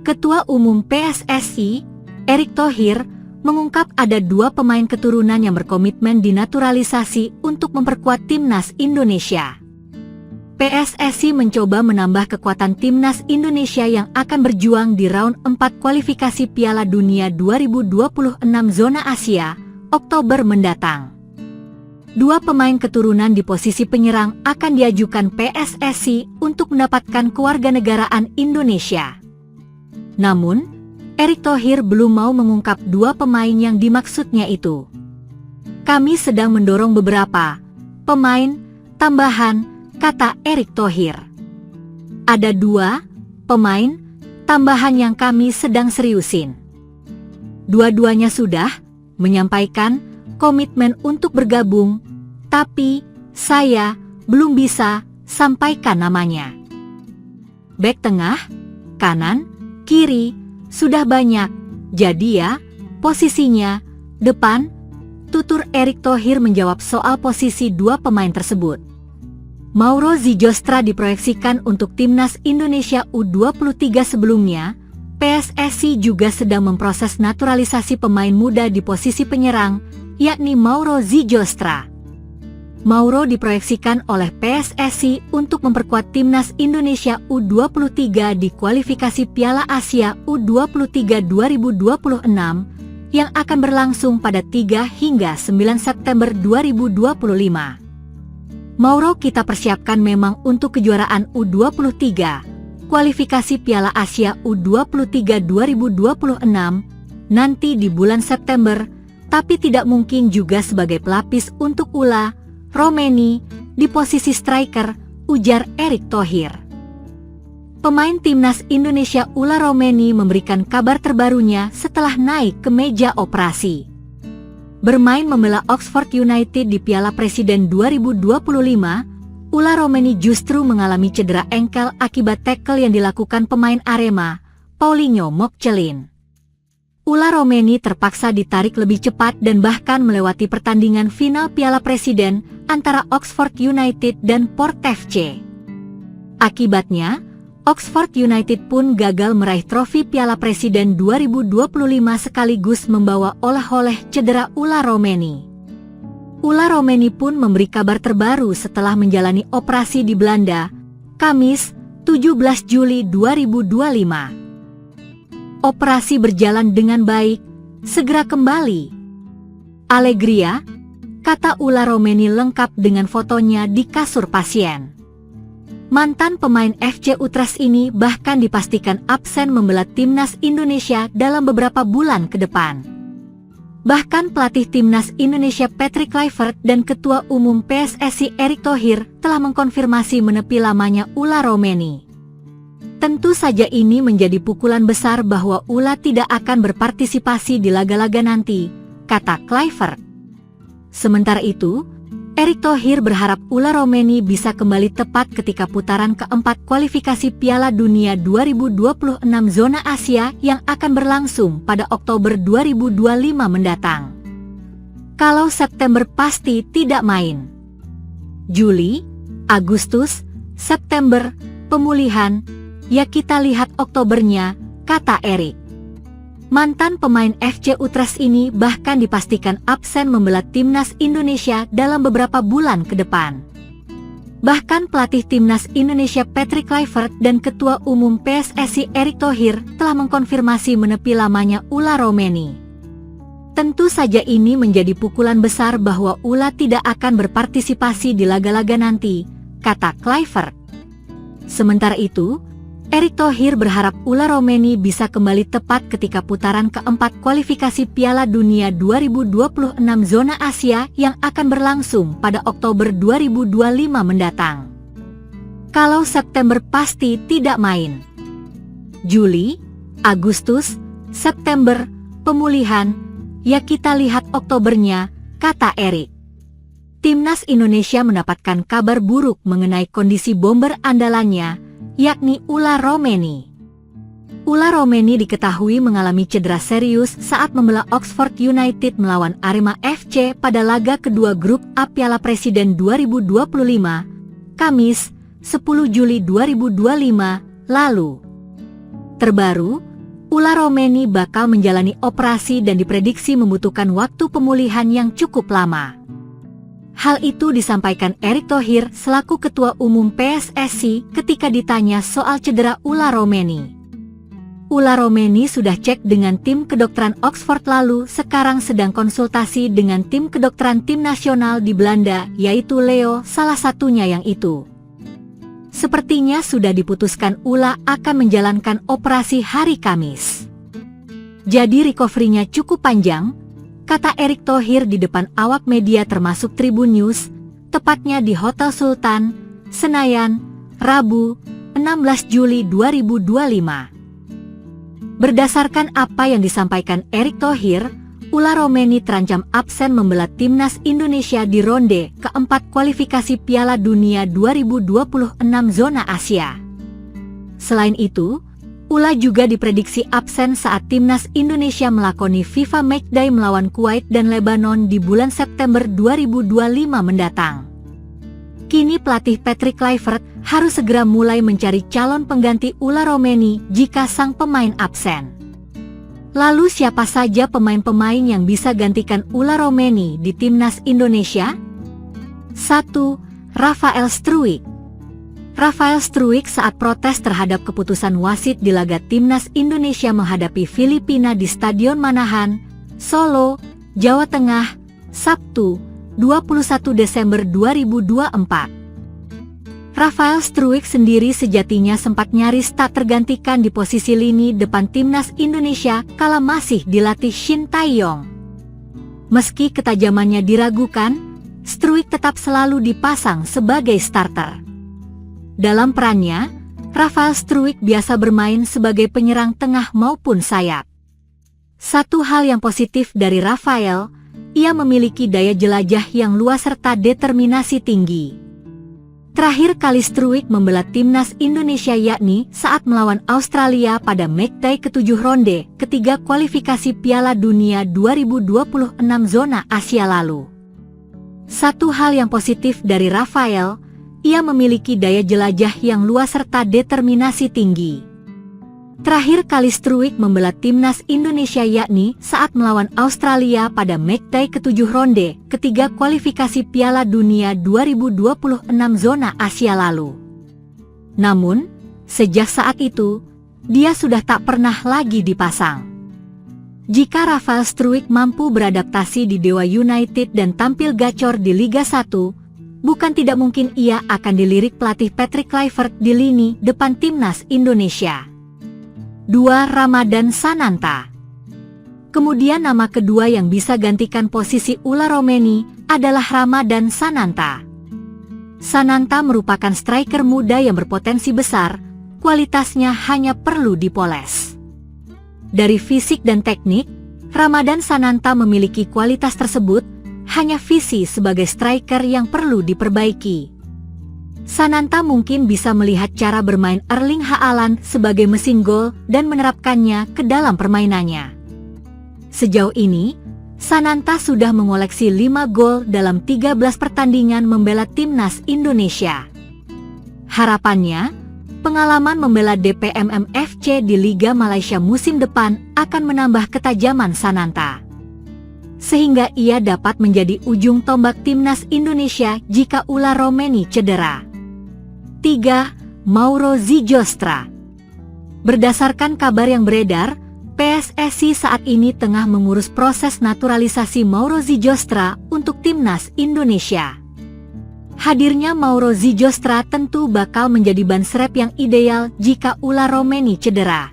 Ketua Umum PSSI, Erick Thohir, mengungkap ada 2 pemain keturunan yang berkomitmen dinaturalisasi untuk memperkuat timnas Indonesia. PSSI mencoba menambah kekuatan timnas Indonesia yang akan berjuang di round 4 kualifikasi Piala Dunia 2026 zona Asia, Oktober mendatang. 2 pemain keturunan di posisi penyerang akan diajukan PSSI untuk mendapatkan kewarganegaraan Indonesia. Namun, Erick Thohir belum mau mengungkap 2 pemain yang dimaksudnya itu. Kami sedang mendorong beberapa pemain tambahan, kata Erick Thohir. Ada 2 pemain tambahan yang kami sedang seriusin. Dua-duanya sudah menyampaikan komitmen untuk bergabung, tapi saya belum bisa sampaikan namanya. Bek tengah, kanan, kiri, sudah banyak, jadi ya, posisinya, depan, tutur Erick Thohir menjawab soal posisi 2 pemain tersebut. Mauro Zijostra diproyeksikan untuk timnas Indonesia U23 sebelumnya. PSSI juga sedang memproses naturalisasi pemain muda di posisi penyerang, yakni Mauro Zijostra. Mauro diproyeksikan oleh PSSI untuk memperkuat timnas Indonesia U23 di kualifikasi Piala Asia U23 2026 yang akan berlangsung pada 3 hingga 9 September 2025. Mauro kita persiapkan memang untuk kejuaraan U23. Kualifikasi Piala Asia U23 2026 nanti di bulan September, tapi tidak mungkin juga sebagai pelapis untuk Ula Romeni di posisi striker, ujar Erick Thohir. Pemain timnas Indonesia Ula Romeni memberikan kabar terbarunya setelah naik ke meja operasi. Bermain membela Oxford United di Piala Presiden 2025, Ula Romeni justru mengalami cedera engkel akibat tackle yang dilakukan pemain Arema, Paulinho Mokcelin. Ula Romeni terpaksa ditarik lebih cepat dan bahkan melewati pertandingan final Piala Presiden antara Oxford United dan Port FC. Akibatnya, Oxford United pun gagal meraih trofi Piala Presiden 2025 sekaligus membawa oleh-oleh cedera Ula Romeni. Ula Romeni pun memberi kabar terbaru setelah menjalani operasi di Belanda, Kamis, 17 Juli 2025. Operasi berjalan dengan baik, segera kembali. Allegria, kata Ula Romeni lengkap dengan fotonya di kasur pasien. Mantan pemain FC Utrecht ini bahkan dipastikan absen membela timnas Indonesia dalam beberapa bulan ke depan. Bahkan pelatih timnas Indonesia Patrick Kluivert dan Ketua Umum PSSI Erick Thohir telah mengkonfirmasi menepi lamanya Ula Romeni. Tentu saja ini menjadi pukulan besar bahwa Ula tidak akan berpartisipasi di laga-laga nanti, kata Kluivert. Sementara itu, Erick Thohir berharap Ula Romeni bisa kembali tepat ketika putaran keempat kualifikasi Piala Dunia 2026 zona Asia yang akan berlangsung pada Oktober 2025 mendatang. Kalau September pasti tidak main. Juli, Agustus, September, pemulihan, ya kita lihat Oktobernya, kata Erick. Mantan pemain FC Utrecht ini bahkan dipastikan absen membela timnas Indonesia dalam beberapa bulan ke depan. Bahkan pelatih timnas Indonesia Patrick Kluivert dan Ketua Umum PSSI Erick Thohir telah mengkonfirmasi menepi lamanya Ula Romeni. Tentu saja ini menjadi pukulan besar bahwa Ula tidak akan berpartisipasi di laga-laga nanti, kata Kluivert. Sementara itu, Erick Thohir berharap Ula Romeni bisa kembali tepat ketika putaran keempat kualifikasi Piala Dunia 2026 zona Asia yang akan berlangsung pada Oktober 2025 mendatang. Kalau September pasti tidak main. Juli, Agustus, September, pemulihan, ya kita lihat Oktobernya, kata Erick. Timnas Indonesia mendapatkan kabar buruk mengenai kondisi bomber andalannya, yakni Ula Romeni. Ula Romeni diketahui mengalami cedera serius saat membela Oxford United melawan Arema FC pada laga kedua grup A Piala Presiden 2025, Kamis, 10 Juli 2025, lalu. Terbaru, Ula Romeni bakal menjalani operasi dan diprediksi membutuhkan waktu pemulihan yang cukup lama. Hal itu disampaikan Erick Thohir selaku Ketua Umum PSSI ketika ditanya soal cedera Ula Romeni. Ula Romeni sudah cek dengan tim kedokteran Oxford lalu sekarang sedang konsultasi dengan tim kedokteran tim nasional di Belanda, yaitu Leo salah satunya yang itu. Sepertinya sudah diputuskan Ula akan menjalankan operasi hari Kamis. Jadi recovery-nya cukup panjang, kata Erick Thohir di depan awak media termasuk Tribun News, tepatnya di Hotel Sultan, Senayan, Rabu, 16 Juli 2025. Berdasarkan apa yang disampaikan Erick Thohir, Ula Romeni terancam absen membela timnas Indonesia di ronde keempat kualifikasi Piala Dunia 2026 zona Asia. Selain itu, Ula juga diprediksi absen saat timnas Indonesia melakoni FIFA Matchday melawan Kuwait dan Lebanon di bulan September 2025 mendatang. Kini pelatih Patrick Kluivert harus segera mulai mencari calon pengganti Ula Romeni jika sang pemain absen. Lalu siapa saja pemain-pemain yang bisa gantikan Ula Romeni di timnas Indonesia? 1. Rafael Struijk. Rafael Struijk saat protes terhadap keputusan wasit di laga timnas Indonesia menghadapi Filipina di Stadion Manahan, Solo, Jawa Tengah, Sabtu, 21 Desember 2024. Rafael Struijk sendiri sejatinya sempat nyaris tak tergantikan di posisi lini depan timnas Indonesia kala masih dilatih Shin Tae-yong. Meski ketajamannya diragukan, Struijk tetap selalu dipasang sebagai starter. Dalam perannya, Rafael Struijk biasa bermain sebagai penyerang tengah maupun sayap. Satu hal yang positif dari Rafael, ia memiliki daya jelajah yang luas serta determinasi tinggi. Terakhir kali Struijk membela timnas Indonesia yakni saat melawan Australia pada matchday ke-7 ronde ketiga kualifikasi Piala Dunia 2026 zona Asia lalu. Satu hal yang positif dari Rafael, ia memiliki daya jelajah yang luas serta determinasi tinggi. Terakhir kali Struijk membela timnas Indonesia yakni saat melawan Australia pada matchday ke-7 ronde ketiga kualifikasi Piala Dunia 2026 zona Asia lalu. Namun, sejak saat itu, dia sudah tak pernah lagi dipasang. Jika Rafael Struijk mampu beradaptasi di Dewa United dan tampil gacor di Liga 1, bukan tidak mungkin ia akan dilirik pelatih Patrick Kluivert di lini depan timnas Indonesia. 2. Ramadhan Sananta. Kemudian nama kedua yang bisa gantikan posisi Ula Romeni adalah Ramadhan Sananta. Sananta merupakan striker muda yang berpotensi besar, kualitasnya hanya perlu dipoles. Dari fisik dan teknik, Ramadhan Sananta memiliki kualitas tersebut, hanya visi sebagai striker yang perlu diperbaiki. Sananta mungkin bisa melihat cara bermain Erling Haaland sebagai mesin gol dan menerapkannya ke dalam permainannya. Sejauh ini, Sananta sudah mengoleksi 5 gol dalam 13 pertandingan membela timnas Indonesia. Harapannya, pengalaman membela DPMM FC di Liga Malaysia musim depan akan menambah ketajaman Sananta, sehingga ia dapat menjadi ujung tombak timnas Indonesia jika Ula Romeni cedera. 3. Mauro Zijostra. Berdasarkan kabar yang beredar, PSSI saat ini tengah mengurus proses naturalisasi Mauro Zijostra untuk timnas Indonesia. Hadirnya Mauro Zijostra tentu bakal menjadi ban serep yang ideal jika Ula Romeni cedera.